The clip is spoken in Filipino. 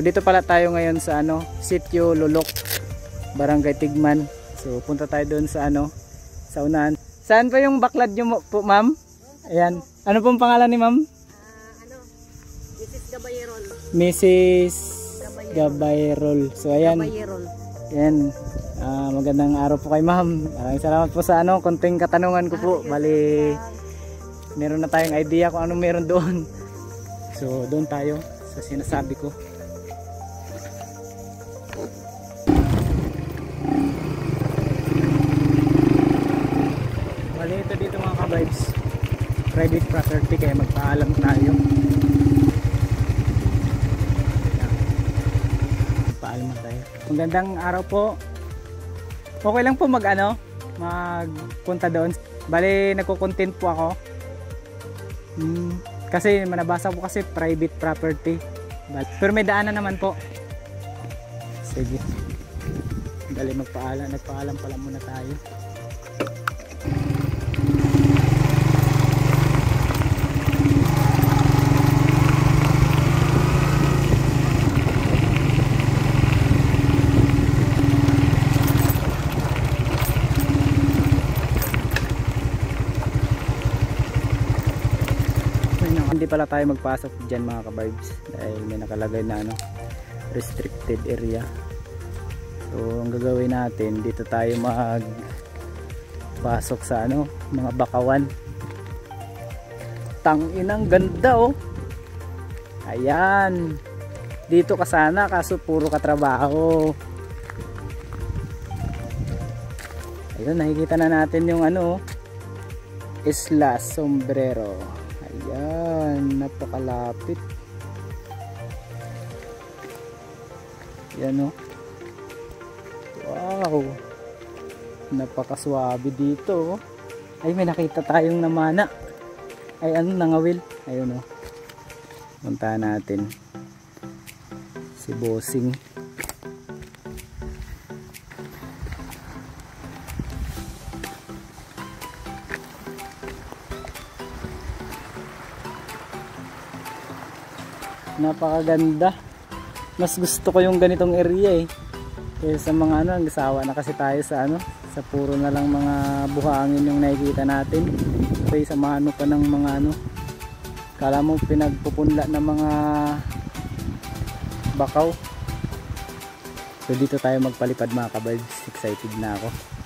dito pala tayo ngayon sa ano, Sitio Lulok, Barangay Tigman. So punta tayo doon sa ano, sa unahan. Saan pa yung baklad nyo po, ma'am? Ayan. Ano pong pangalan ni ma'am? Mrs. Gabayerol. Mrs. Gabayerol. So ayan. Gabayerol. Ayan. Magandang araw po kay ma'am. Maraming salamat po sa ano, konting katanungan ko po. Bali, meron na tayong idea kung anong meron doon. So doon tayo sa sinasabi ko. Bali ito dito mga ka-vibes, private property, kaya magpaalam tayo. Magpaalam tayo. Magandang araw po. Okay lang po magpunta doon. Bali nagko-content po ako. Kasi manabasa po kasi private property. Pero may daanan naman po. Sige. Bali nagpaalam pala muna tayo. Hindi pala tayo magpasok dyan mga ka-vibes dahil may nakalagay na ano, restricted area. So ang gagawin natin, dito tayo magpasok sa ano, mga bakawan. Tanginang ganda oh. Ayan. Dito ka sana kaso puro katrabaho. Ayun, nakikita na natin yung ano, Isla Sombrero. Ayan, napakalapit. Yan o. Wow, napakaswabe dito. Ay, may nakita tayong namana. Ay, ano, nangawil. Ayun o. Puntahan natin si Bossing. Napakaganda. Mas gusto ko yung ganitong area eh. Kaya sa mga ano, nagsawa na kasi tayo sa ano, sa puro na lang mga buhangin yung nakikita natin. Kasi sa mano pa ng mga ano, kala mo pinagpupunla ng mga bakaw. So dito tayo magpalipad mga ka-vibes. Excited na ako.